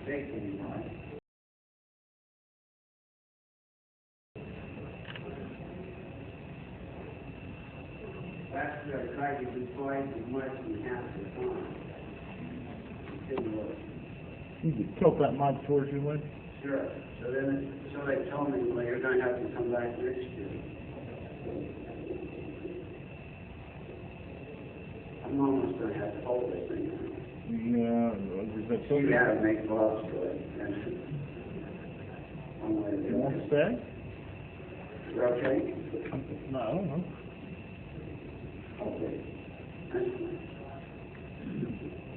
fake anymore. Last year I tried to do twice as much in half the time. It didn't work. You could tilt that mic towards you, Lynn. Sure. So they told me, well, you're going to have to come back next year. I'm almost going to have to hold this thing. Yeah, You got to make love to it. One way to do you want it. to stay? You okay? No, I don't know. Okay. That's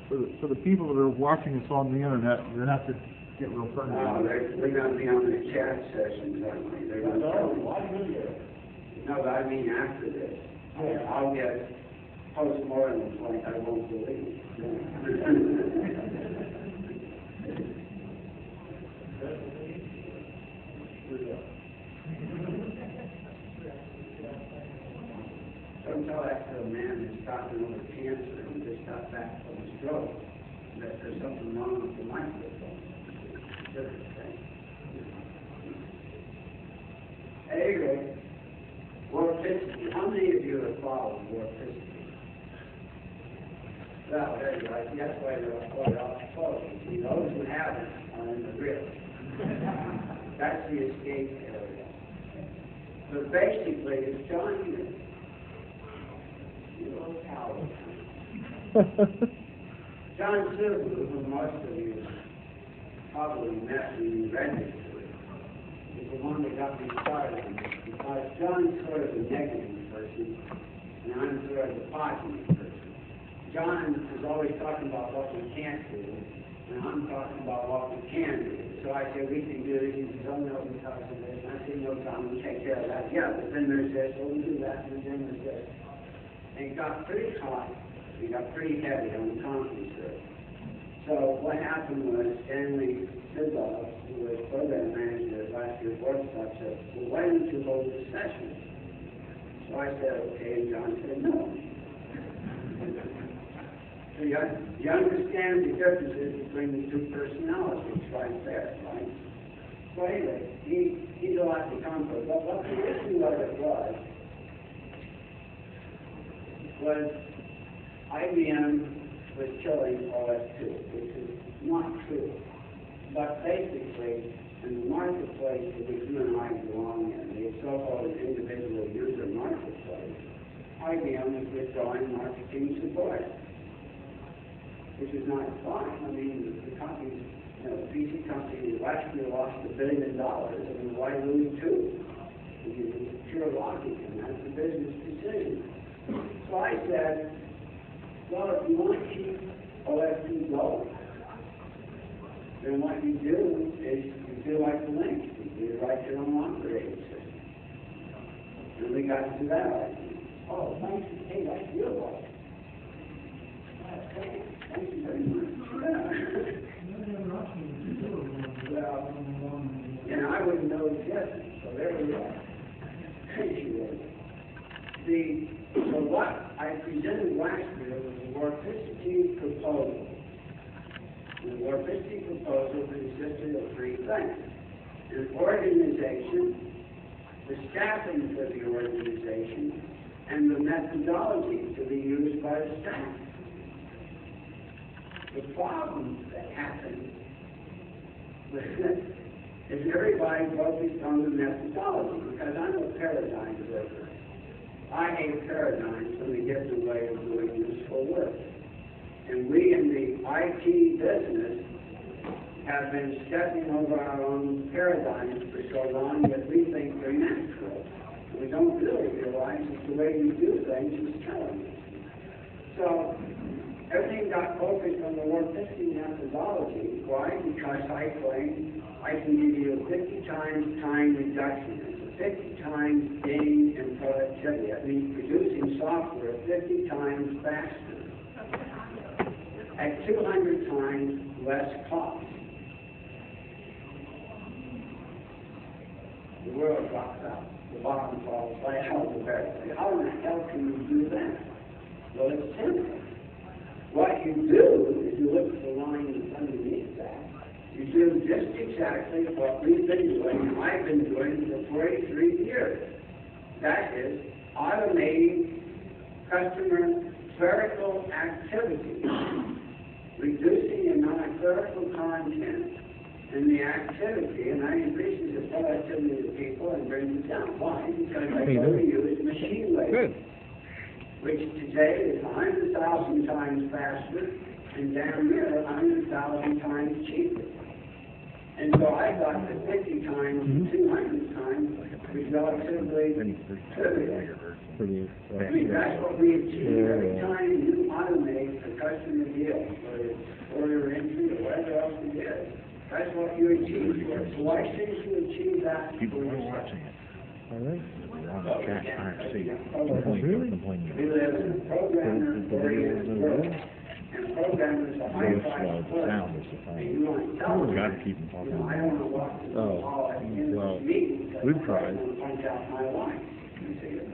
fine. For the people that are watching us on the internet, you're going to have to get real friendly. No, they're going to be on the chat sessions, aren't they? They're going to tell me. No, but I mean after this. I'll get post-mortems like I won't believe. Don't tell that to a man who's talking over cancer and just got back from a stroke that there's something wrong with the microphone. Anyway, Warpcity. How many of you have followed Warpcity? Well, there you go. That's why they're off the phone. See, those who haven't are in the real. That's the escape area. But basically, it's telling you, you know, coward. John Silver, who most of you probably met when you read it, is the one that got me started on this, because John's sort of a negative person, and I'm sort of a positive person. John is always talking about what we can't do, and I'm talking about what we can do. So I said, we can do this. He says, oh no, because of this. And I said, no, John, we'll take care of that. Yeah, but then there's this, so we'll do that, and then there's this. And it got pretty hot. It got pretty heavy on the conference room. So what happened was Stanley Sidlow, who was program manager at last year's Warpstock, said, well, why don't you hold this session? So I said, okay, and John said, no. So you understand the differences between the two personalities right there, right? So anyway, he's a lot to come for. But what the issue of it was IBM was killing OS2, which is not true. But basically, in the marketplace that you and I belong in, the so-called individual user marketplace, IBM is withdrawing marketing support, which is not fine. I mean, the companies, the PC company last year lost $1 billion, and why lose $2 billion? Because it's pure logic, and that's a business decision. So I said, well, if you want to keep OS2 going, then what you do is you do like the Lynn. You write your own operating system. And we got to that argument. Oh, thanks. Hey, that's your one. Thank you very much. Well, and I wouldn't know the difference, so there we are. So what I presented last year was a Warpcity proposal. The Warpcity proposal consisted of three things: an organization, the staffing for the organization, and the methodology to be used by the staff. The problem that happened was is everybody focused on the methodology, because I'm a paradigm breaker. I hate paradigms when they get in the way of doing useful work. And we in the IT business have been stepping over our own paradigms for so long that we think they're natural. We don't really realize that the way we do things is telling us. So everything got focused on the Warpcity methodology. Why? Because I claim I can give you a 50 times time reduction. It's a 50 times gain in productivity. That means producing software 50 times faster at 200 times less cost. The world drops out. The bottom falls right out of the barrel. How in the hell can you do that? Well, it's simple. What you do is you look at the line that's underneath that. You do just exactly what we've been doing, and I've been doing for 43 years. That is, automating customer clerical activity, reducing the amount of clerical content in the activity, and that increases the productivity of the people and brings it down. Why? Because they overuse machine labor, which today is 100,000 times faster and damn near 100,000 times cheaper. And so I thought that 50 times and 200 times was relatively trivial. I mean, that's what we achieve every time you automate a customer deal, whether it's order entry or whatever else it is. That's what you achieve for it. So why shouldn't you achieve that for yourself? Really? We live in a programmer-oriented world. And programmers are high-priced work. And you want to tell them, I don't know what to call it in this meeting, because I'm going to punch out my line. You see it?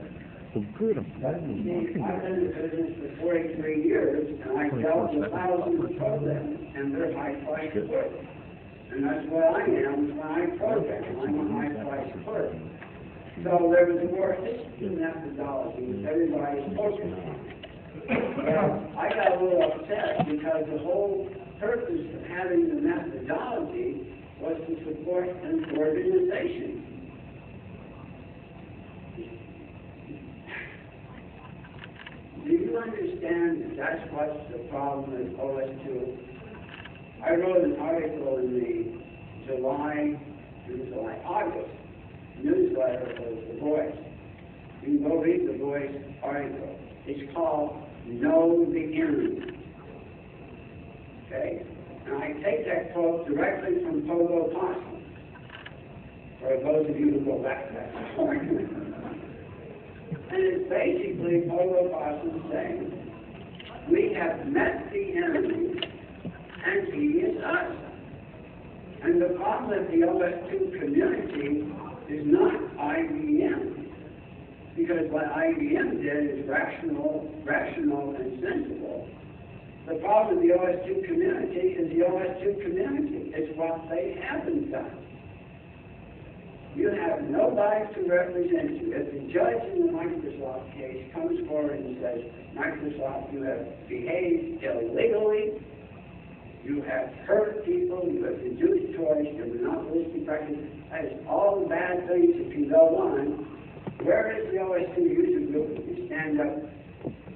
Well, good. But you see, I've been in the business for 43 years, and I've dealt with thousands of programmers, and they're high-priced work. And that's what I am when I program. I'm a high-priced clerk. So there was a more efficient methodology that everybody's focused on. Well, I got a little upset because the whole purpose of having the methodology was to support an organization. Do you understand that that's what's the problem with OS2? I wrote an article in the August newsletter of The Voice. You can go read The Voice article. It's called Know the Enemy. Okay? And I take that quote directly from Polo Possum, for those of you who go back that far. And it's basically Polo Possum saying, we have met the enemy, and he is us. And the problem with the OS2 community is not IBM. Because what IBM did is rational and sensible. The problem with the OS2 community is the OS2 community. It's what they haven't done. You have nobody to represent you. If the judge in the Microsoft case comes forward and says, Microsoft, you have behaved illegally, you have hurt people, you have reduced choice, you're monopolistic practice, that is all the bad things that can go on. Where is the OS2 user group that can stand up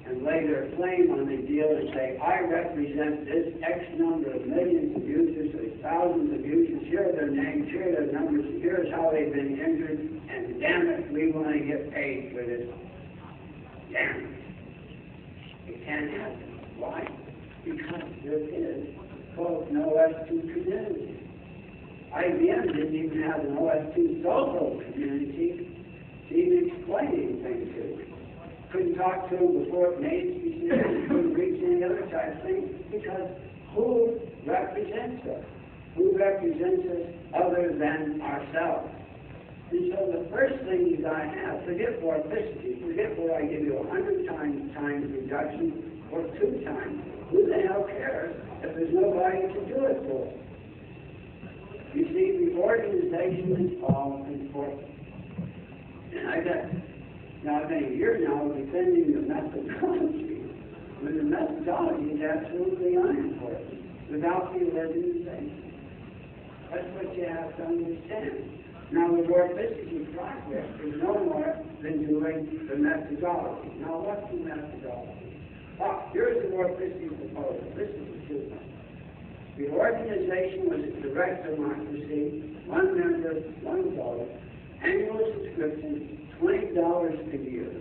and lay their claim on the deal and say, I represent this X number of millions of users, there's thousands of users, here are their names, here are their numbers, here's how they've been injured, and damn it, we want to get paid for this. Damn it. It can't happen. Why? Because there is, quote, an OS2 community. IBM didn't even have an OS2 social community to even explain anything to. Couldn't talk to them before it made decisions, couldn't reach any other type of thing, because who represents us? Who represents us other than ourselves? And so the first thing you got to have, forget Warpcity, forget where I give you 100 times reduction or 2 times. Who the hell cares if there's nobody to do it for? You see, the organization is all important. And I've been a year now defending the methodology, when the methodology is absolutely unimportant without the organization. That's what you have to understand. Now, the Warpcity process is no more than doing the methodology. Now, what's the methodology? Oh, here's the Warpcity proposal. This is the truth. The organization was a direct democracy, 1 member, 1 vote, annual subscription, $20 a year.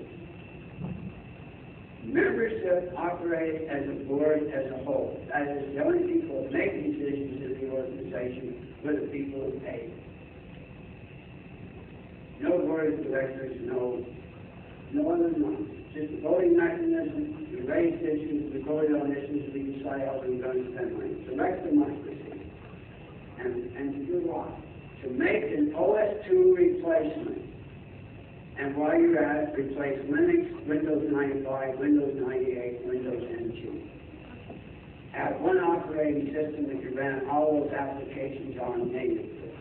Membership operated as a board as a whole. That is, the only people that make decisions in the organization were the people who paid. No board of directors, no other none. Just a voting mechanism, we raise issues, we vote on issues, we decide how we're going to spend money. Direct democracy. And to do what? To make an OS2 replacement. And while you're at it, replace Linux, Windows 95, Windows 98, Windows NT. have one operating system that you ran all those applications on natively.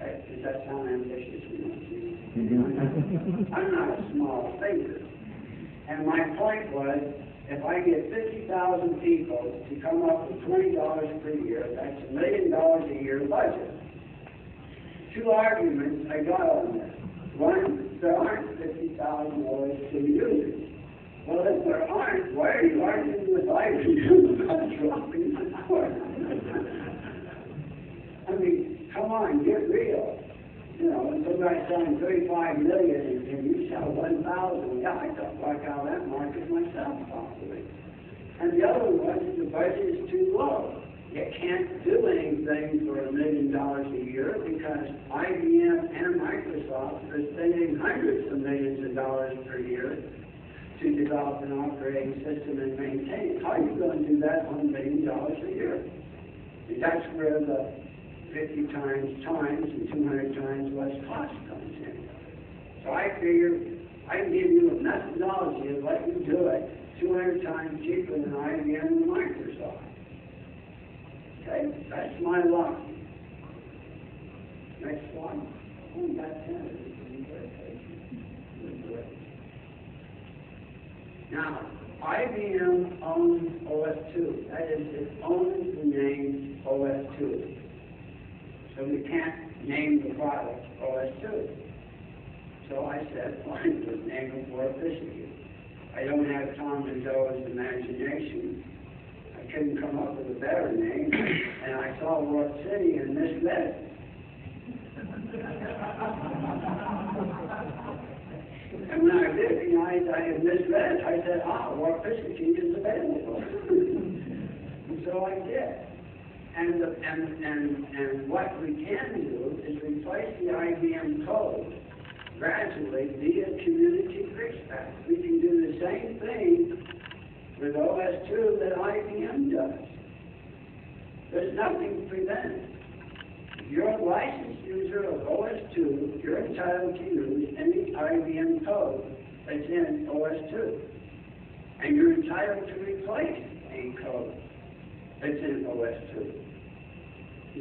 Does that sound ambitious? I'm not a small thinker. And my point was, if I get 50,000 people to come up with $20 per year, that's $1 million a year budget. Two arguments I got on this. One, there aren't 50,000 OS2 users. Well, if there aren't, why are you arguing with IBM about dropping support? I mean, come on, get real. You know, when somebody's selling 35 million and you sell 1,000, yeah, I don't like how that market myself, possibly. And the other one was the budget is too low. You can't do anything for $1 million a year because IBM and Microsoft are spending hundreds of millions of dollars per year to develop an operating system and maintain it. How are you going to do that on $1 million a year? And that's where the 50 times and 200 times less cost comes in. So I figure I can give you a methodology and let you do it 200 times cheaper than IBM and Microsoft. Okay? That's my luck. Next one. Oh, that's it. Now, IBM owns OS2. That is, it owns the name OS2. So we can't name the product OS2. So I said, fine, let's name it Warpcity. I don't have Tom and Joe's imagination. I couldn't come up with a better name, and I saw Warpcity and misread it. And when I recognized I had misread it, I said, Warpcity is available. And so I did. And what we can do is replace the IBM code gradually via community fixpack. We can do the same thing with OS2 that IBM does. There's nothing to prevent it. If you're a licensed user of OS2, you're entitled to use any IBM code that's in OS2. And you're entitled to replace any code that's in OS2.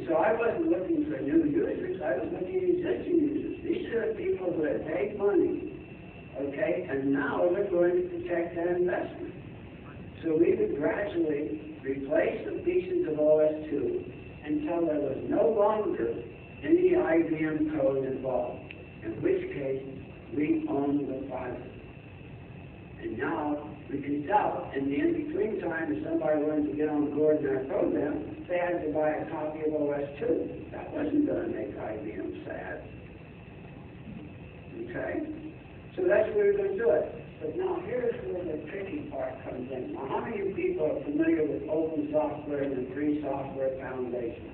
So I wasn't looking for new users, I was looking at existing users. These are the people who have paid money, okay, and now they're going to protect that investment. So we would gradually replace the pieces of OS2 until there was no longer any IBM code involved, in which case we own the product. And now we can sell it. In the in-between time, if somebody wanted to get on board in our program, they had to buy a copy of OS2. That wasn't going to make IBM sad. Okay? So that's where we're going to do it. But now here's where the tricky part comes in. Now, how many people are familiar with open software and the free software foundation?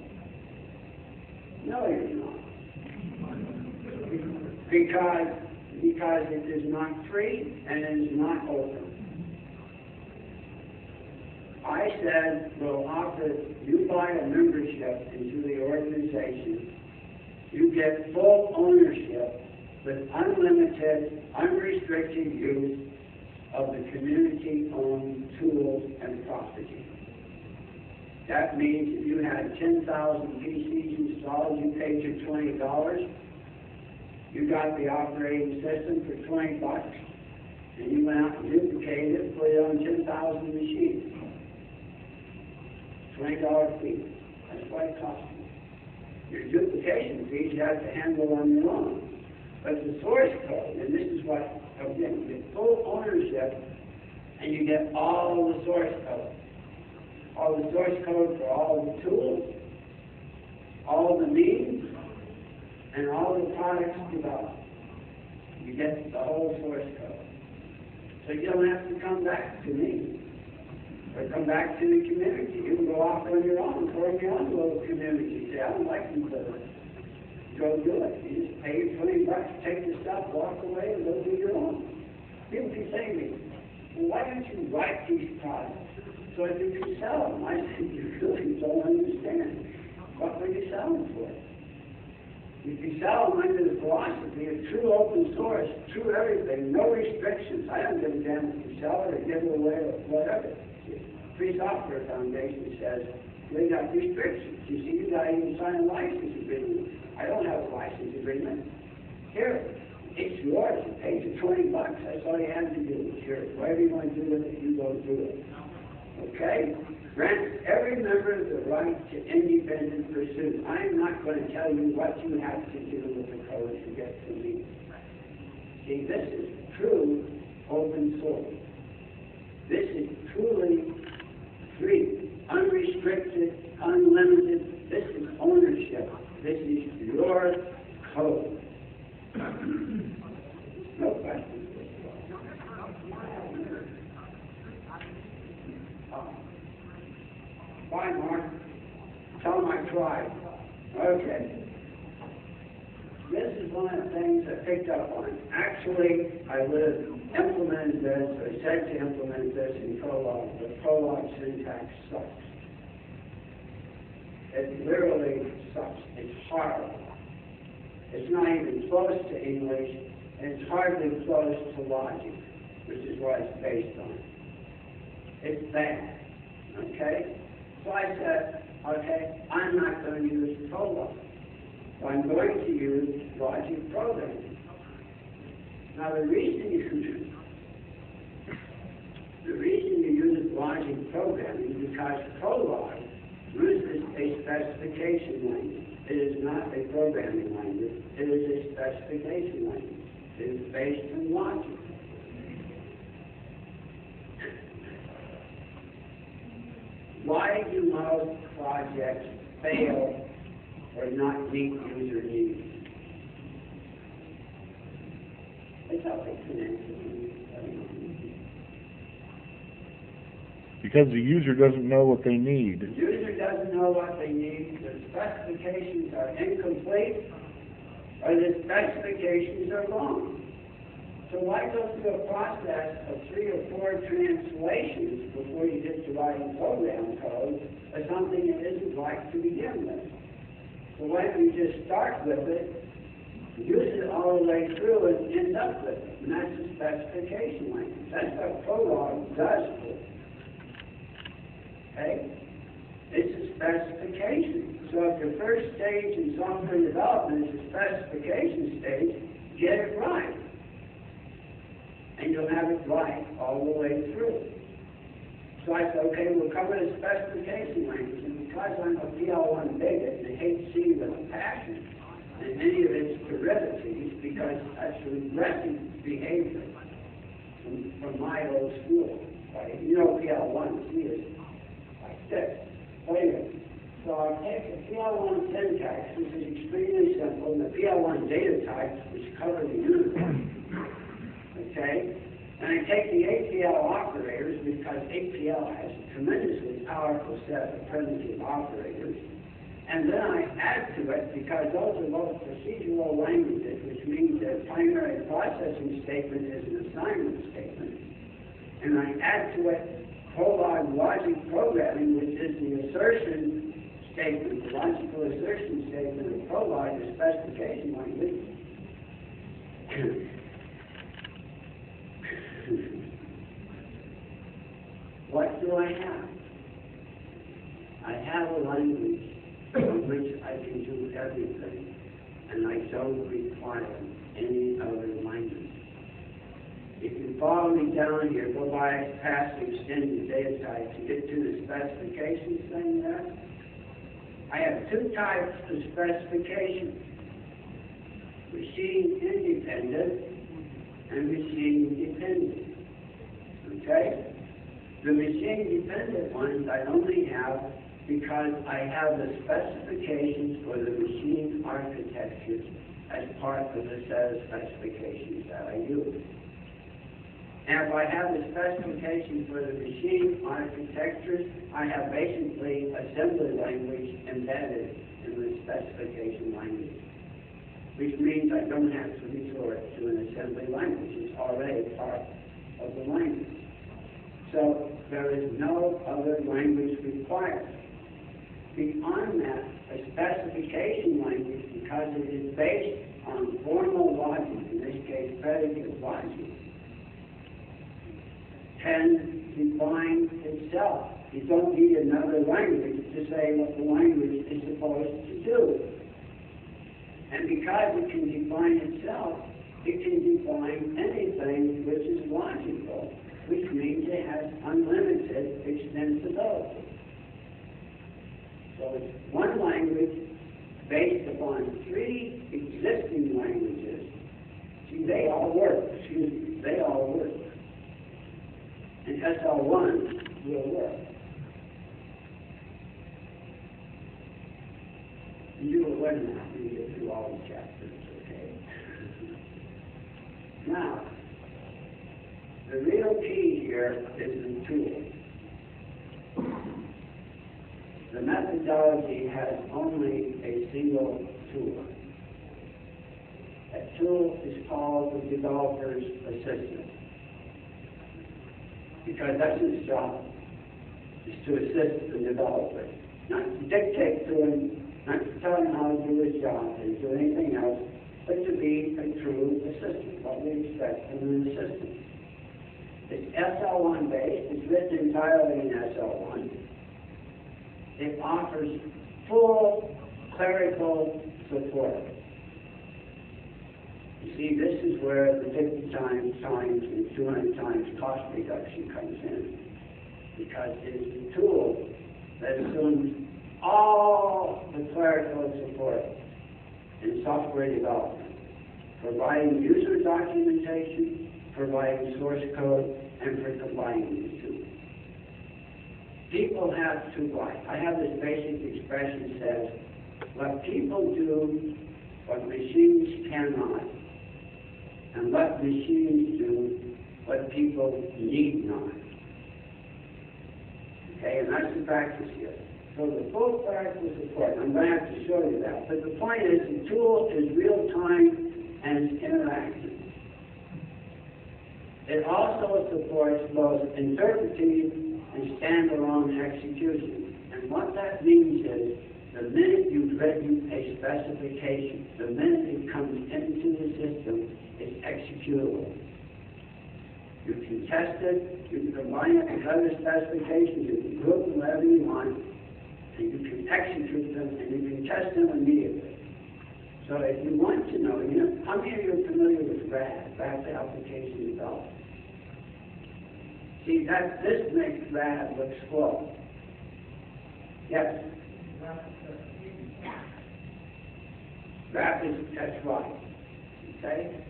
No, you're not. Because it is not free and it is not open. I said, we'll offer, you buy a membership into the organization, you get full ownership with unlimited, unrestricted use of the community-owned tools and property. That means if you had 10,000 PCs installed, you paid your $20, you got the operating system for $20, and you went out and duplicated it, put it on 10,000 machines. $20 fee. That's what it costs you. Your duplication fees you have to handle on your own. But the source code, and this is what, again, you get full ownership, and you get all the source code. All the source code for all the tools, all the means, and all the products developed. You get the whole source code. So you don't have to come back to me. Or come back to the community. You can go off on your own, form your own little community. Say, I don't like them to go do it. You just pay your $20, take the stuff, walk away, and go do your own. People can say to me, well, why don't you write these products so that you can sell them? I said, you really don't understand. What would you sell them for? You can sell them under the philosophy of true open source, true everything, no restrictions. I don't give a damn if you sell it or give it away or whatever. Free Software Foundation says, we got restrictions. You see, you got to even sign a license agreement. I don't have a license agreement. Here, it's yours. You paid you $20. That's all you have to do. Sure, whatever you want to do with it, you go do it. Okay? Grants every member the right to independent pursuit. I'm not going to tell you what you have to do with the code to get to me. See, this is true open source. This is truly free, unrestricted, unlimited. This is ownership. This is your code. No questions. Bye, Mark. Tell them I tried. Okay. This is one of the things I picked up on. Actually, I would have implemented this, or said to implement this in Prolog, but Prolog syntax sucks. It literally sucks. It's horrible. It's not even close to English, and it's hardly close to logic, which is what it's based on. It's bad. Okay? So I said, okay, I'm not going to use Prolog. I'm going to use logic programming. Now the reason you use logic programming is because Prolog uses a specification language. It is not a programming language. It is a specification language. It is based on logic. Why do most projects fail or not meet user needs? It's how they connect. Because the user doesn't know what they need. The user doesn't know what they need. The specifications are incomplete, or the specifications are wrong. So why go through a process of 3 or 4 translations before you get to writing program code of something that isn't right to begin with? So why don't you just start with it, use it all the way through, and end up with it? And that's the specification language. That's what Prolog does for it. Okay? It's a specification. So if your first stage in software development is the specification stage, get it right. And you'll have it right all the way through. So I said, okay, we'll cover the specification language. And because I'm a PL1 bigot and hate C with a passion, and many of its derivatives, because that's regressive behavior from my old school. Right? You know PL1, C is like this. But anyway, so I take the PL1 syntax, which is extremely simple, and the PL1 data types, which cover the universe. Okay? And I take the APL operators, because APL has a tremendously powerful set of primitive operators, and then I add to it, because those are both procedural languages, which means their primary processing statement is an assignment statement, and I add to it Prolog logic programming, which is the assertion statement, the logical assertion statement of Prolog, the specification language. What do I have? I have a language in which I can do everything, and I don't require any other language. If you follow me down here, go past the extended data types and get to the specifications thing there. I have 2 types of specifications: machine independent and machine dependent. Okay? The machine dependent ones I only have because I have the specifications for the machine architectures as part of the set of specifications that I use. And if I have the specification for the machine architectures, I have basically assembly language embedded in the specification language, which means I don't have to resort to an assembly language. It's already part of the language. So there is no other language required. Beyond that, a specification language, because it is based on formal logic, in this case predicate logic, can define itself You don't need another language to say what the language is supposed to do. And because it can define itself, it can define anything which is logical, which means it has unlimited extensibility. So it's one language based upon three existing languages. See, they all work. They all work. And SL1 will work. You will learn that when you get through all the chapters, okay? Now, the real key here is the tool. The methodology has only a single tool. That tool is called the developer's assistant. Because that's his job, is to assist the developer. Not to dictate to him, not to tell him how to do his job and do anything else, but to be a true assistant, what we expect from an assistant. It's SL1 based, it's written entirely in SL1. It offers full clerical support. You see, this is where the 50 times and 200 times cost reduction comes in. Because it is the tool that assumes all the clerical support in software development, providing user documentation, providing source code, and for combining the two. People have two lives. I have this basic expression that says, what people do, what machines cannot, and let machines do what people need not. Okay, and that's the practice here. So the full clerical support, I'm going to have to show you that. But the point is, the tool is real-time and it's interactive. It also supports both interpretive and standalone execution. And what that means is, the minute you've written a specification, the minute it comes into the system, it's executable. You can test it, you can combine it with other specifications, you can group them wherever you want, and you can execute them, and you can test them immediately. So if you want to know, how many of you are familiar with RAD, Rapid Application Development? See, this makes RAD look slow. Yes? Rapid, that's right. Okay?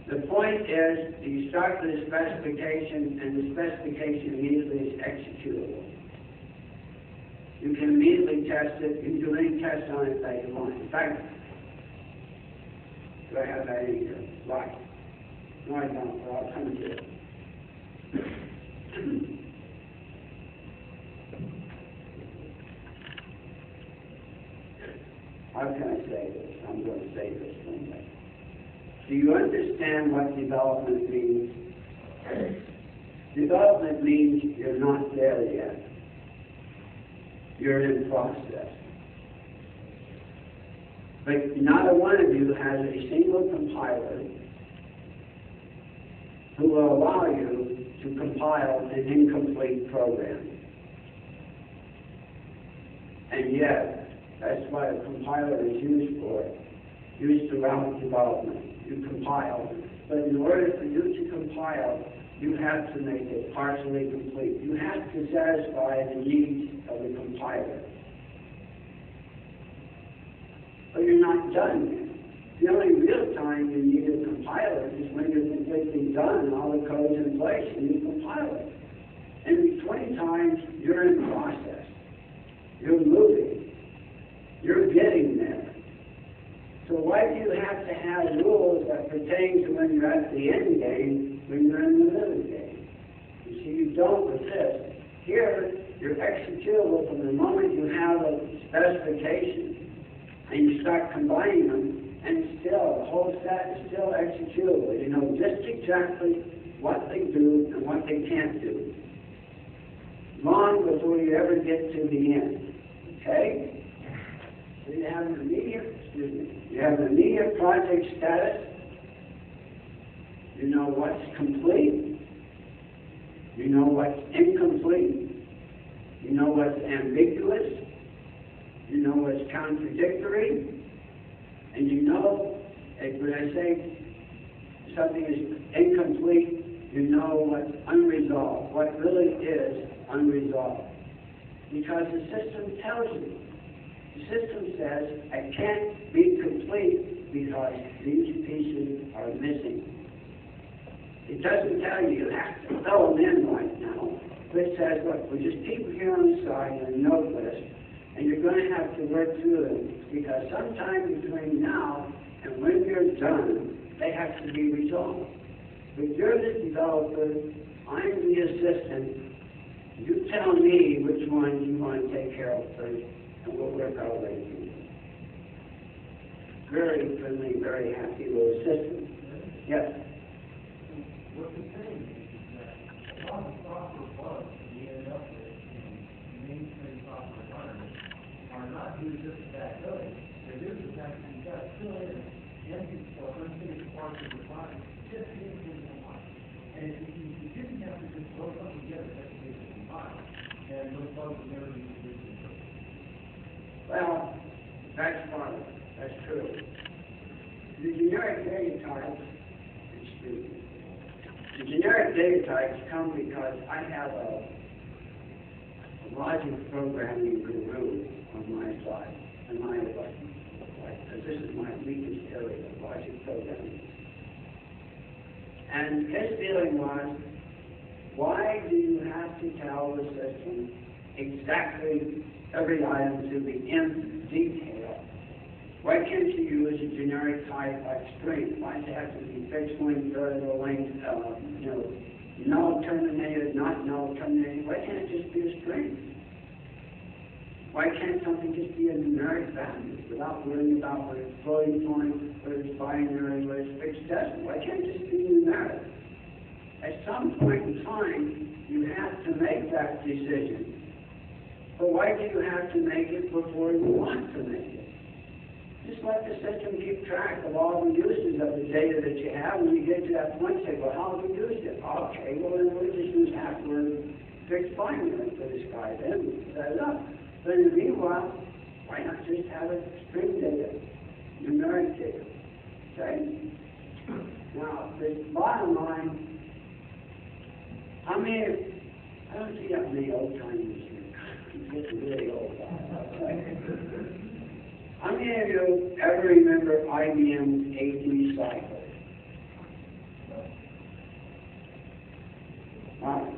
The point is, you start with a specification, and the specification immediately is executable. You can immediately test it. You can do any test on it that you want. In fact, do I have that in here? Right. No, I don't, but I'll come to it. How can I say this? I'm going to say this one way. Do you understand what development means? Development means you're not there yet. You're in process. But not a one of you has a single compiler who will allow you to compile an incomplete program. And yet, that's what a compiler is used for, used to route development. You compile, but in order for you to compile, you have to make it partially complete. You have to satisfy the needs of the compiler. But you're not done yet. The only real time you need a compiler is when you're completely done and all the code's in place and you compile it. And between times, you're in process. You're moving. You're getting there. So why do you have to have rules that pertain to when you're at the end game, when you're in the middle game? You see, you don't with this. Here, you're executable from the moment you have a specification, and you start combining them, and still, the whole set is still executable. You know just exactly what they do and what they can't do, long before you ever get to the end. Okay? So you have an immediate project status. You know what's complete. You know what's incomplete. You know what's ambiguous. You know what's contradictory. And you know, when I say something is incomplete, you know what's unresolved, what really is unresolved. Because the system tells you. The system says, I can't be complete because these pieces are missing. It doesn't tell you have to fill them in right now. It says, look, we'll just keep them here on the side in a note list, and you're going to have to work through them, because sometime between now and when you're done, they have to be resolved. But you're the developer, I'm the assistant. You tell me which ones you want to take care of first, and we'll work our way through them. Very friendly, very happy little system. Yes? What you're saying is that a lot of software bugs that we end up with in mainstream software environments are not due just to that code. They're due to the fact that you've got to fill in empty or unfinished parts of the file just to get things online. And if you didn't have to just throw something together just to get it combined, then those bugs would never be produced. Well, that's fine. That's true. The generic data types, the generic data types come because I have a logic programming guru on my side, and my this is my weakest area of logic programming. And his feeling was, why do you have to tell the system exactly every item to the nth detail? Why can't you use a generic type like string? Why does it have to be fixed length, variable length, null terminated, not null terminated? Why can't it just be a string? Why can't something just be a numeric value without worrying about whether it's floating point, whether it's binary, whether it's fixed decimal? Why can't it just be numeric? At some point in time, you have to make that decision. But why do you have to make it before you want to make it? Just let the system keep track of all the uses of the data that you have. When you get to that point, say, well, how have we used it? Okay, well, then we'll just use half-word fixed binary for this guy. Then we set it up. But in the meanwhile, why not just have a string data, numeric data? Okay? Now, the bottom line, I don't see that many old-timers here. I'm getting really old. How many of you ever remember IBM's 8-week cycle? Wow.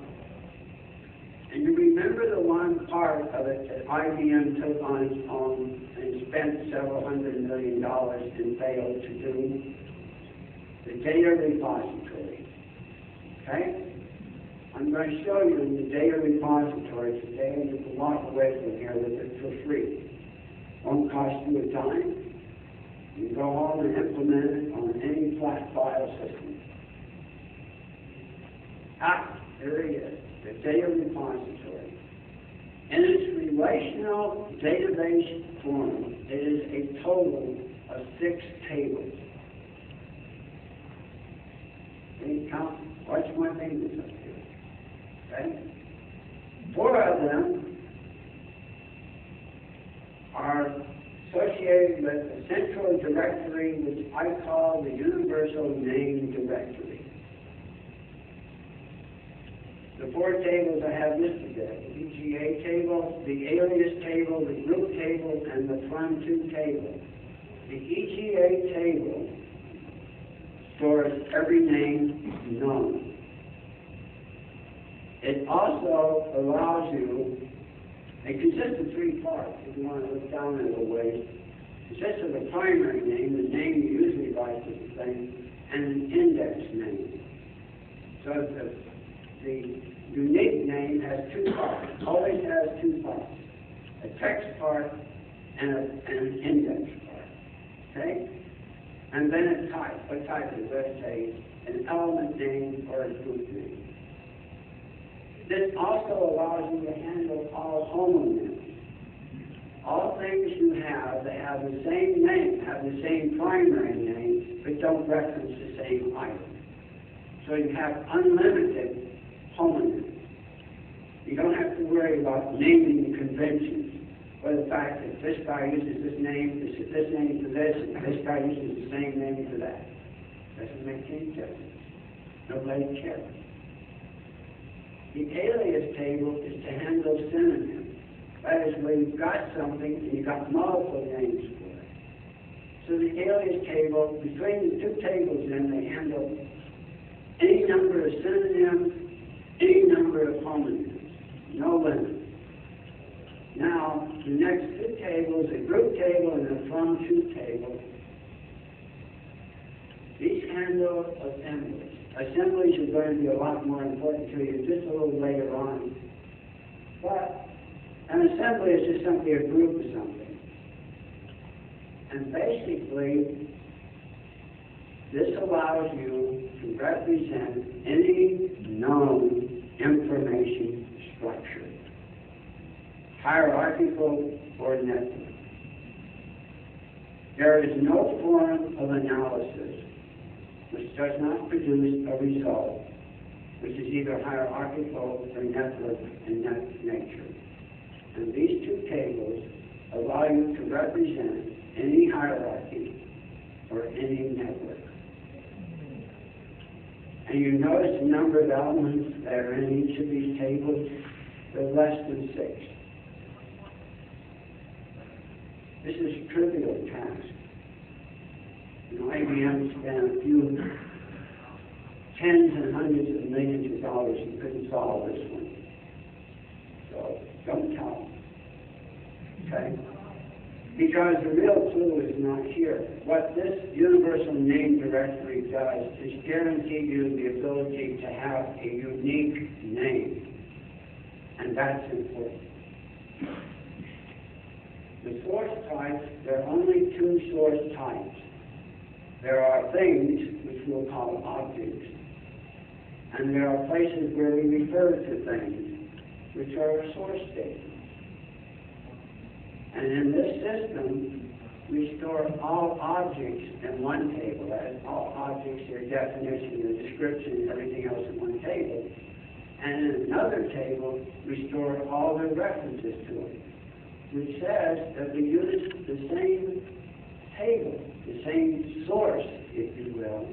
And you remember the one part of it that IBM took on its own and spent several $100 million and failed to do? The data repository. Okay? I'm going to show you the data repository today, and you can walk away from here with it for free. Won't cost you a dime. You can go home and implement it on any flat file system. There he is, the data repository. In its relational database form, it is a total of 6 tables. Can you count? Watch my fingers up here. Okay? 4 of them are associated with a central directory which I call the universal name directory. The 4 tables I have listed there: the EGA table, the alias table, the group table, and the from-to table. The EGA table stores every name known. It also allows you, it consists of 3 parts, if you want to look down a little ways. It consists of a primary name, the name you usually write to the thing, and an index name. So the unique name has 2 parts, always has 2 parts, a text part and an index part. Okay? And then a type. What type is, let's say, an element name or a group name. This also allows you to handle all homonyms. All things you have that have the same name, have the same primary name, but don't reference the same item. So you have unlimited homonyms. You don't have to worry about naming conventions, or the fact that this guy uses this name for this, and this guy uses the same name for that. Doesn't make any difference. Nobody cares. The alias table is to handle synonyms. That is where you've got something and you've got multiple names for it. So the alias table, between the two tables then, they handle any number of synonyms, any number of homonyms. No limit. Now, the next two tables, a group table and a from to table, these handle assemblies. Assemblies are going to be a lot more important to you just a little later on. But an assembly is just simply a group of something. And basically, this allows you to represent any known information structure, hierarchical or network. There is no form of analysis which does not produce a result which is either hierarchical or network in nature. And these two tables allow you to represent any hierarchy or any network. And you notice the number of elements that are in each of these tables, they're less than 6. This is a trivial task. IBM spent a few tens and hundreds of millions of dollars and couldn't solve this one. So don't tell them. Okay? Because the real clue is not here. What this universal name directory does is guarantee you the ability to have a unique name. And that's important. The source types, there are only 2 source types. There are things, which we'll call objects, and there are places where we refer to things, which are source statements. And in this system, we store all objects in one table. That is, all objects, their definition, their description, everything else in one table. And in another table, we store all the references to it, which says that we use the same table, the same source, if you will,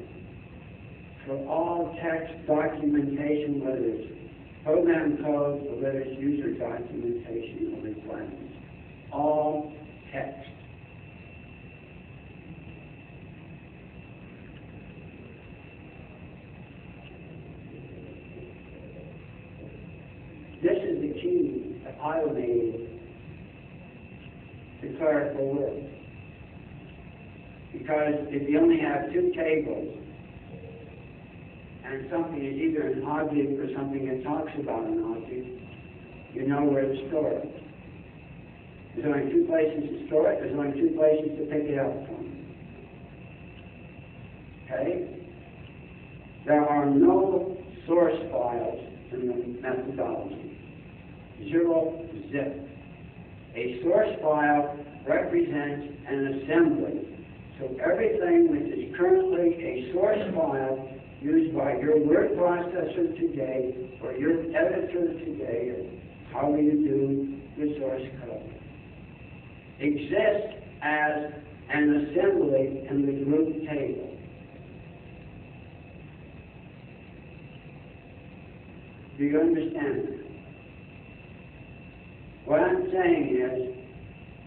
for all text documentation, whether it's program code or whether it's user documentation or requirements. All text. This is the key to automating the clerical work. Because if you only have 2 tables, and something is either an object or something that talks about an object, you know where to store it. There's only 2 places to store it, there's only 2 places to pick it up from. Okay? There are no source files in the methodology. 0, zip. A source file represents an assembly. So everything which is currently a source file used by your word processor today, or your editor today, or however you do the source code, exists as an assembly in the group table. Do you understand that? What I'm saying is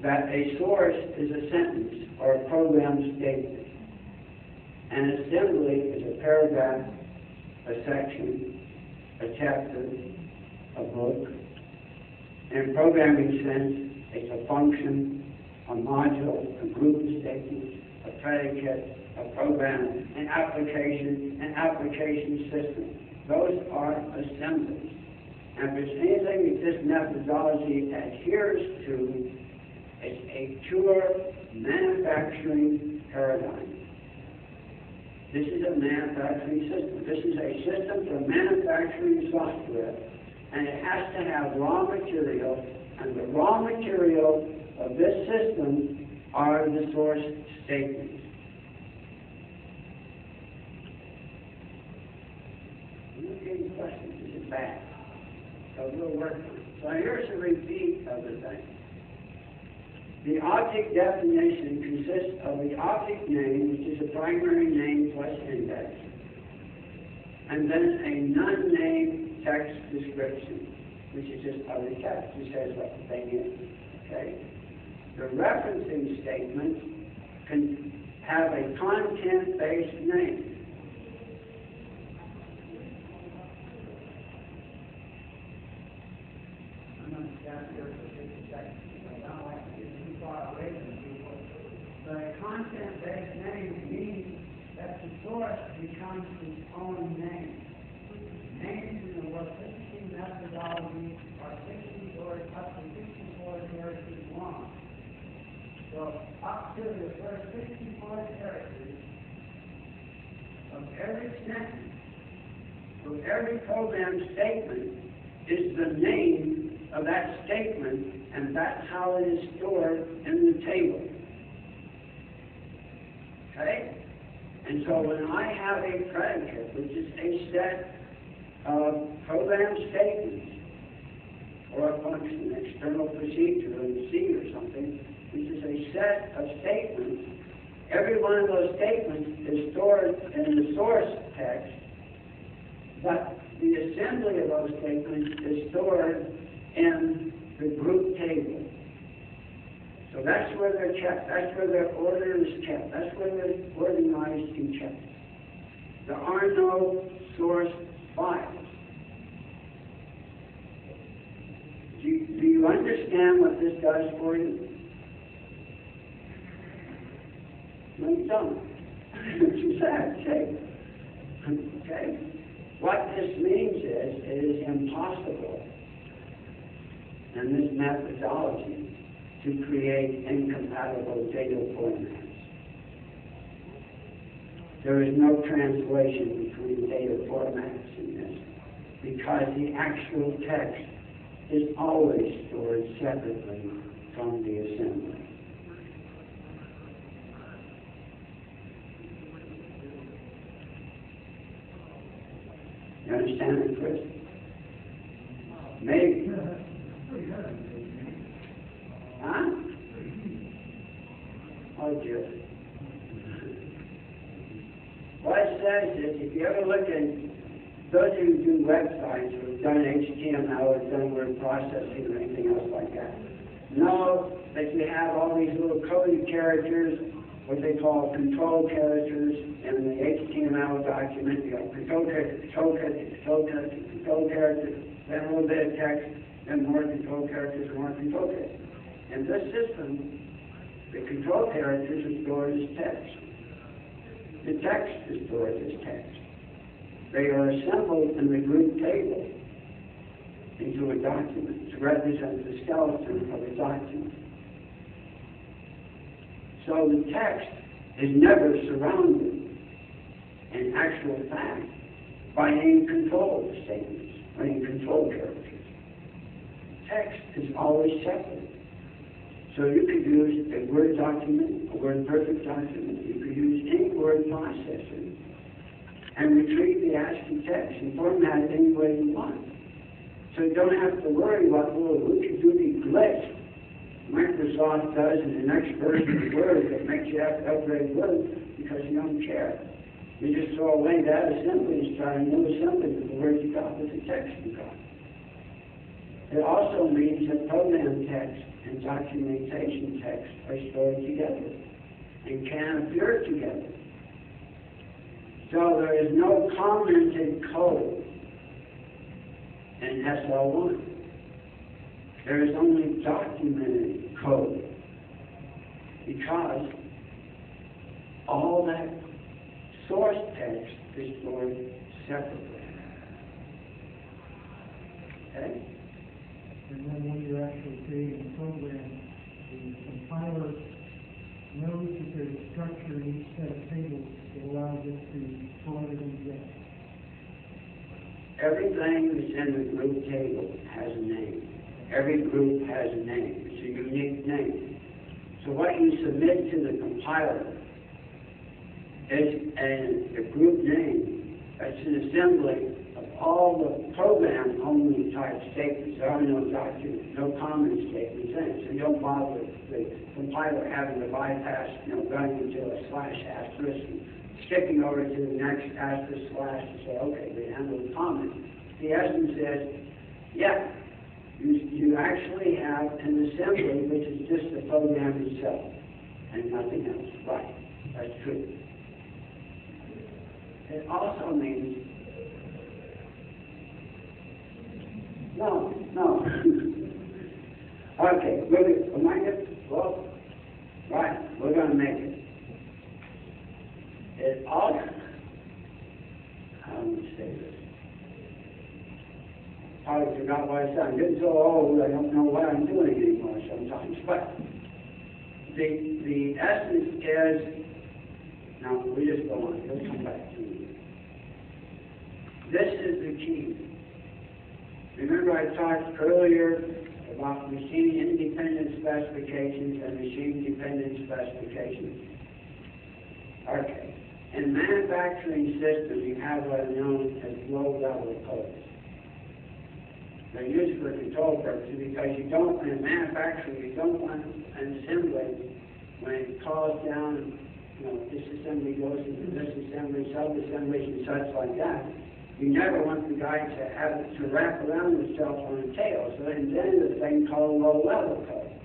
that a source is a sentence or a program statement. An assembly is a paragraph, a section, a chapter, a book. In programming sense, it's a function, a module, a group of statements, a predicate, a program, an application system. Those are assemblies. And if there's anything that this methodology adheres to, it's a pure manufacturing paradigm. This is a manufacturing system. This is a system for manufacturing software, and it has to have raw material, and the raw material of this system are the source statements. I'm not getting questions. This is bad. So we'll work on it. So here's a repeat of the thing. The object definition consists of the object name, which is a primary name plus index, and then a non-name text description, which is just other text, which says what the thing is. Okay? The referencing statement can have a content-based name. I'm going to stand here for 50 seconds. I don't like to get too far away from people. But a content-based name means that the source becomes its own name. Names in the Warpcity methodology are 60 or up to 64 characters long. So up to the first 64 characters of every sentence, of every program statement, is the name of that statement, and that's how it is stored in the table. Okay? And so when I have a predicate, which is a set of program statements, or a function, external procedure, in C or something, which is a set of statements, every one of those statements is stored in the source text, but the assembly of those statements is stored in the group table. So that's where they're kept. That's where their order is kept. That's where they're organized and kept. There are no source files. Do you understand what this does for you? No, you don't. It's sad, okay? What this means is, it is impossible in this methodology to create incompatible data formats. There is no translation between data formats in this, because the actual text is always stored separately from the assembly. You understand it, Chris? Maybe. Huh? Oh, dear. What it says is, if you ever look at those who do websites, who have done HTML or done word processing or anything else like that, know that you have all these little coded characters, what they call control characters, in the HTML document. You got control character, control character, control character, control character, then a little bit of text, then more control characters, more control characters. In this system, the control characters are stored as text. The text is stored as text. They are assembled in the group table into a document to represent the skeleton of a document. So the text is never surrounded, in actual fact, by any control statements, or any control characters. Text is always separate. So you could use a Word document, a Word Perfect document. You could use any word processor and retrieve the ASCII text and format it any way you want. So you don't have to worry about, well, we could do the glitch Microsoft does in the next version of Word that makes you have to upgrade Word because you don't care. You just throw away that assembly and start a new assembly with the words you got, with the text you got. It also means that program text and documentation text are stored together and can appear together. So there is no commented code in SL1. There is only documented code, because all that source text is stored separately. Okay? And then when you're actually creating a program, the compiler knows that there's a structure in each set of tables that allows it to pull everything together. Everything that's in the group table has a name. Every group has a name. It's a unique name. So what you submit to the compiler is a group name. That's an assembly of all the program-only type statements. There are no documents, no comment statements in it. So you don't bother the compiler having to bypass, going into a slash asterisk and skipping over to the next asterisk slash to say, okay, we handle the comment. The essence is, yeah, you actually have an assembly which is just the program itself and nothing else. Right, that's true. It also means, no. Okay, we'll make it, well, right, we're going to make it. It also, how do we say this? I forgot what I said. I'm getting so old, I don't know what I'm doing anymore sometimes. But the essence is, now we just go on, we'll come back to it. This is the key. Remember I talked earlier about machine-independent specifications and machine-dependent specifications. Okay. In manufacturing systems, you have what are known as low-level codes. They're used for control purposes because you don't, in manufacturing, you don't want an assembly when it calls down, this assembly goes into this assembly, sub-assemblies and such like that. You never want the guy to have it to wrap around himself on a tail. So they invented a thing called low-level code.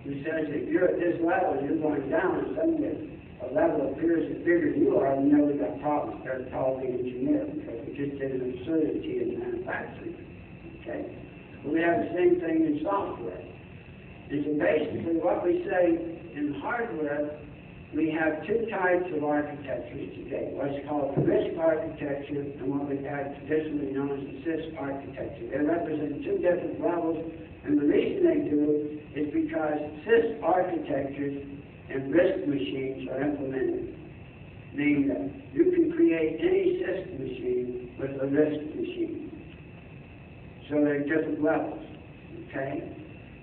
Who says if you're at this level and you're going down and suddenly a level appears as big as you are, you know we've got problems. They're called the engineer because we just did an absurdity in manufacturing. Okay? Well, we have the same thing in software. And so basically what we say in hardware, we have two types of architectures today. What's called the RISC architecture and what we've had traditionally known as the CISC architecture. They represent two different levels, and the reason they do is because CISC architectures and RISC machines are implemented, meaning that you can create any CISC machine with a RISC machine. So they're different levels, okay?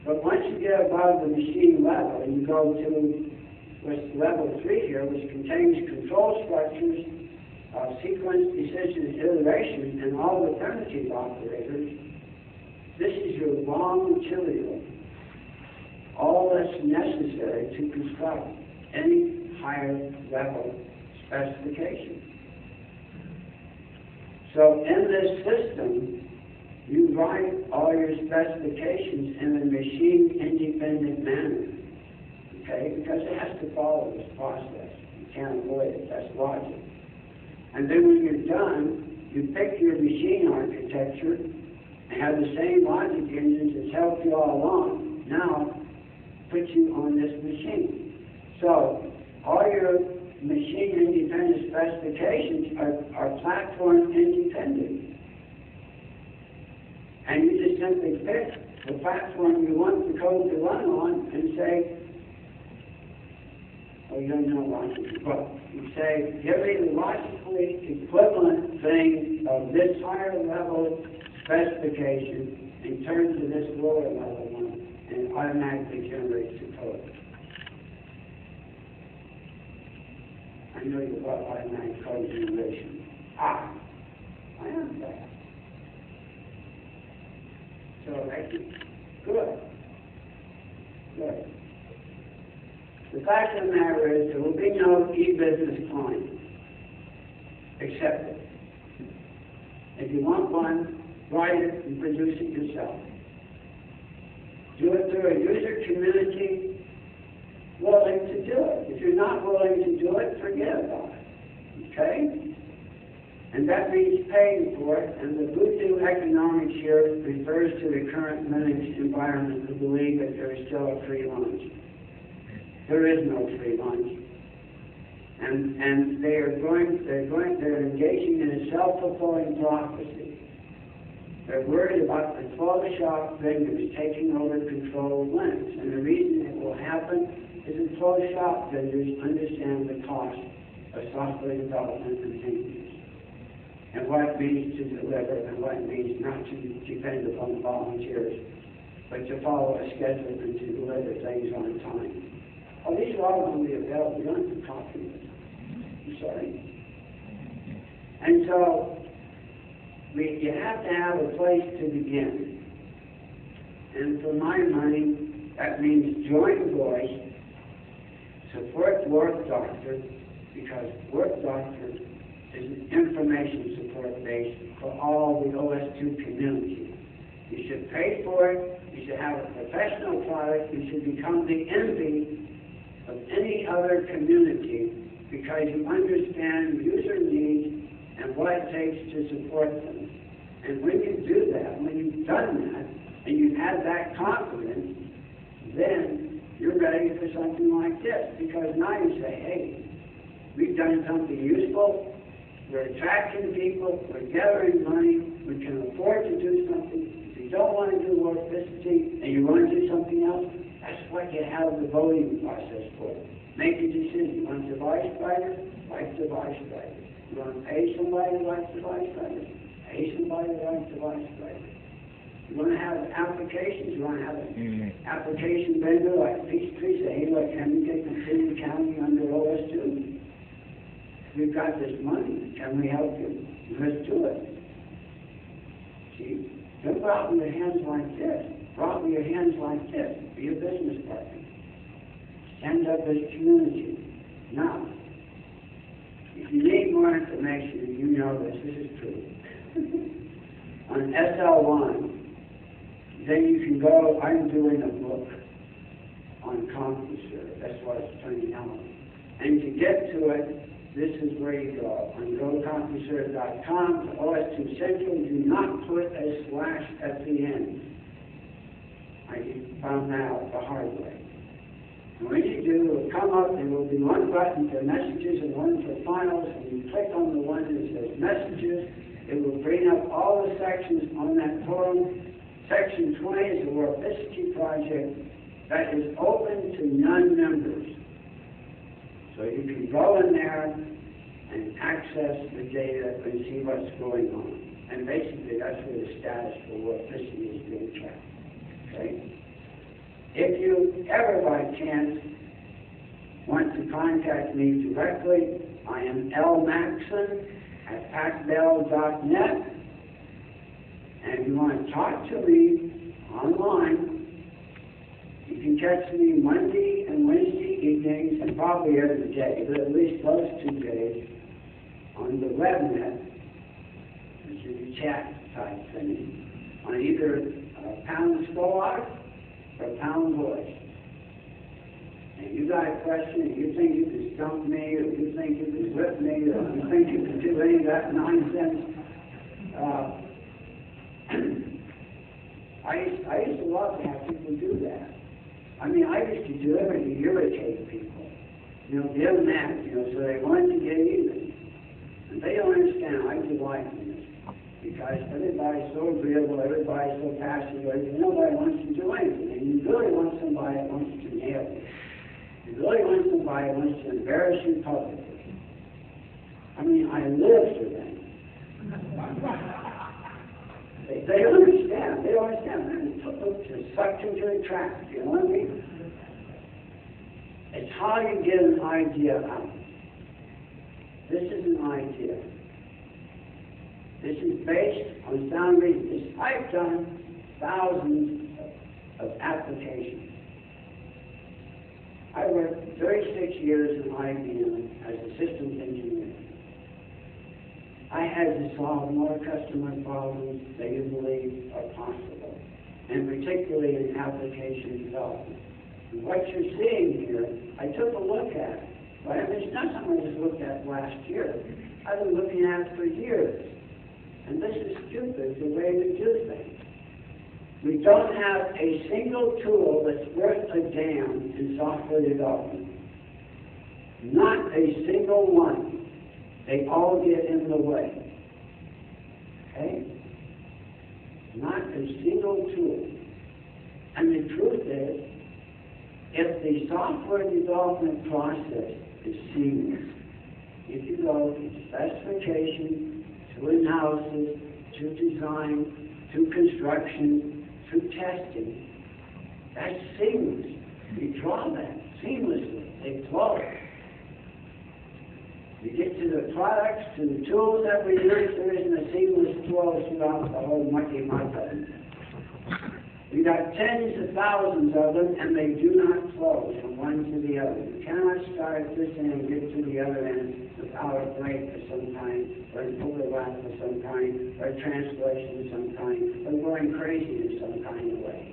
But once you get above the machine level and you go to what's level 3 here, which contains control structures, sequence, decision, iteration, and all the primitive operators, this is your raw material, all that's necessary to construct any higher level specification. So in this system, you write all your specifications in a machine-independent manner, okay? Because it has to follow this process. You can't avoid it. That's logic. And then when you're done, you pick your machine architecture and have the same logic engines that's helped you all along. Now, put you on this machine. So, all your machine-independent specifications are platform-independent. And you just simply pick the platform you want the code to run on and say, well, you don't know logically, but you say, give me the logically equivalent thing of this higher level specification in terms of this lower level one, and it automatically generates the code. I know you love automatic code generation. I am that. So that's good. Good. The fact of the matter is there will be no e-business client accepted. If you want one, write it and produce it yourself. Do it through a user community willing to do it. If you're not willing to do it, forget about it. Okay? And that means paying for it, and the Voodoo economics here refers to the current Linux environment to believe that there is still a free lunch. There is no free lunch. And they're engaging in a self-fulfilling prophecy. They're worried about the Photoshop vendors taking over control of Linux. And the reason it will happen is that Photoshop vendors understand the cost of software development and maintenance, and what it means to deliver, and what it means not to depend upon volunteers, but to follow a schedule and to deliver things on time. Oh, these are all going to be available. You don't have to copy them. I'm sorry. And so, You have to have a place to begin. And for my money, that means join voice, support Warpstock, because Warpstock is an information support base for all the OS2 community. You should pay for it, you should have a professional product, you should become the envy of any other community because you understand user needs and what it takes to support them. And when you do that, when you've done that, and you've had that confidence, then you're ready for something like this. Because now you say, hey, we've done something useful, we're attracting people, we're gathering money, we can afford to do something. If you don't want to do Warpcity and you want to do something else, that's what you have the voting process for. Make a decision. You want to device writer? Like device writer. You want to pay somebody to write device writer? Pay somebody to write device writer. You want to have applications? You want to have an application vendor like Peachtree? Say, hey, look, can we get the city and county under OS2? We've got this money. Can we help you? Let's do it. See? Don't go out with your hands like this. Go out with your hands like this. Be a business partner. Stand up as a community. Now, if you need more information, you know this is true. On SL1, then you can go, I'm doing a book on CompuServe. That's what it's turning out. And to get to it, this is where you go. On GoCompuServe.com to OS2 Central, do not put a slash at the end. I found that out the hard way. And when you do, it will come up, there will be one button for messages and one for files, and you click on the one that says messages, it will bring up all the sections on that forum. Section 20 is the Warpcity project that is open to non-members. So you can go in there and access the data and see what's going on. And basically that's where the status for Warpcity is being tracked. Okay? If you ever by chance want to contact me directly, I am lmaxson@pacbell.net. And if you want to talk to me online, you can catch me Monday and Wednesday evenings, and probably every day, but at least those 2 days, on the webnet, which is a chat type thing, on either pound squawk or pound voice. And you got a question, and you think you can stump me, or you think you can whip me, or you think you can do any of that nonsense, I used to love to have people do that. I mean, I used to do everything to irritate people. You know, give them that, so they wanted to get even. And they don't understand. I do like this. Because everybody's so agreeable, everybody's so passive, nobody wants to do anything. And you really want somebody that wants to nail you. You really want somebody that wants to embarrass you publicly. I mean, I live for them. They don't understand. They don't understand. Man, it's sucked into a trap. You know what I mean? It's how you get an idea out. This is an idea. This is based on sound reason. I've done thousands of applications. I worked 36 years in IBM as a systems engineer. I had to solve more customer problems than you believe are possible, and particularly in application development. And what you're seeing here, I took a look at it, but it's not something I just looked at last year. I've been looking at it for years, and this is stupid, the way we do things. We don't have a single tool that's worth a damn in software development. Not a single one. They all get in the way. Okay? Not a single tool. And the truth is, if the software development process is seamless, if you go from specification to analysis, to design, to construction, to testing, that's seamless. We draw that seamlessly. They flow. You get to the products, to the tools that we use, there isn't a seamless flow throughout the whole mucky mud. We got tens of thousands of them, and they do not flow from one to the other. You cannot start at this end and get to the other end without a break of some kind, or an overlap of some kind, or a translation of some kind, or going crazy in some kind of way.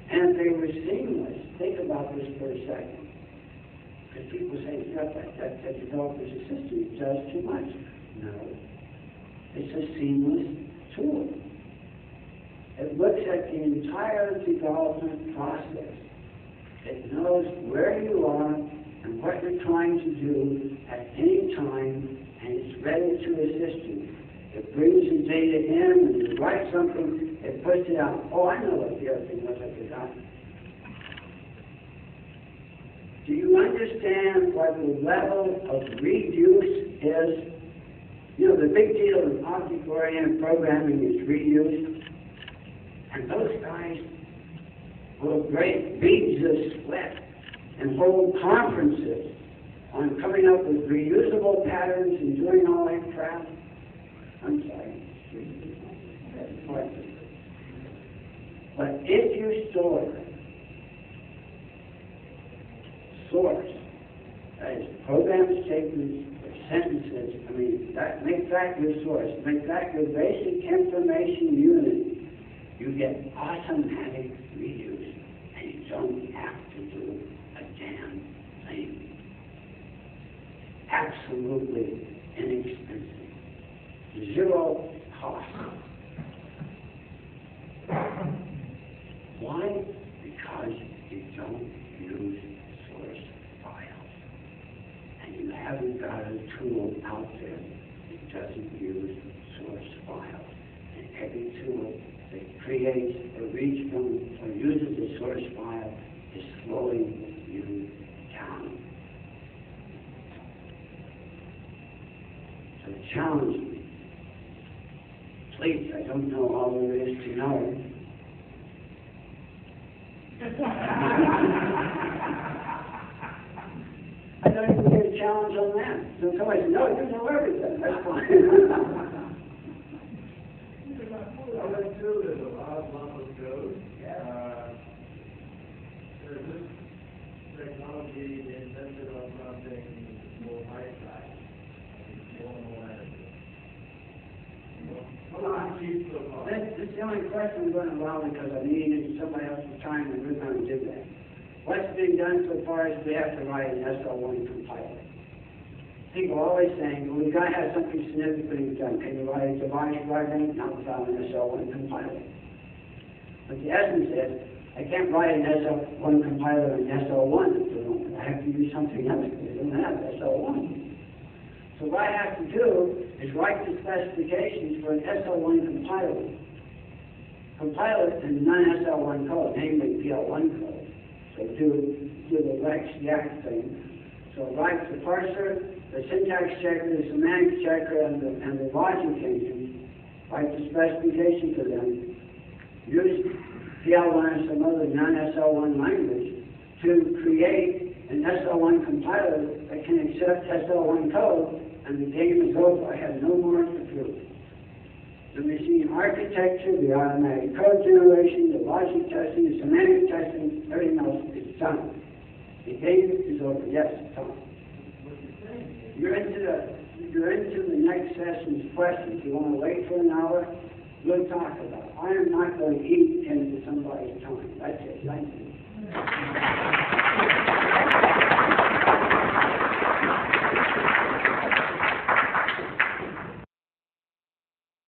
And if they were seamless, think about this for a second. Because people say, that developer's a system, it does too much. No. It's a seamless tool. It looks at the entire development process. It knows where you are and what you're trying to do at any time, and it's ready to assist you. It brings the data in, and you write something, it puts it out. Oh, I know what the other thing was I forgot. Do you understand what the level of reuse is? You know, the big deal in object-oriented programming is reuse. And those guys will break beads of sweat and hold conferences on coming up with reusable patterns and doing all that crap. I'm sorry. That's part of it. But if you store source, that is program statements or sentences, make that your source, make that your basic information unit, you get automatic reuse, and you don't have to do a damn thing. Absolutely inexpensive. Zero cost. Why? Because you don't use source files. And you haven't got a tool out there that doesn't use source files. And every tool that creates or reads from or uses a source file is slowing you down. So challenge me. Please, I don't know all there is to know. I don't even get a challenge on that. So somebody says, no, you know everything. That's fine. I went through this a lot of code. There's this technology invented on something more high-side. More energy. Hold on. This is the only question I'm going to allow because I'm needing somebody else's time and we're going to do that. What's being done so far is we have to write an SL1 compiler. People are always saying, well, we've got to have something significantly done. Can you write a device library? Not without an SL1 compiler. But the essence is, I can't write an SL1 compiler in SL1. I have to use something else because we don't have SL1. So what I have to do is write the specifications for an SL1 compiler. Compile it in non-SL1 code, namely PL1 code. So do the Rex Yak thing. So write the parser, the syntax checker, the semantics checker, and the logic engine. Write the specification for them. Use PL1 or some other non-SL1 language to create an SL1 compiler that can accept SL1 code, and the game is over. I have no more to prove. The machine architecture, the automatic code generation, the logic testing, the semantic testing, everything else is done. The game is over. Yes, Tom. You're into the next session's questions. You want to wait for an hour? We'll talk about it. I am not going to eat into somebody's time. That's it. Thank you.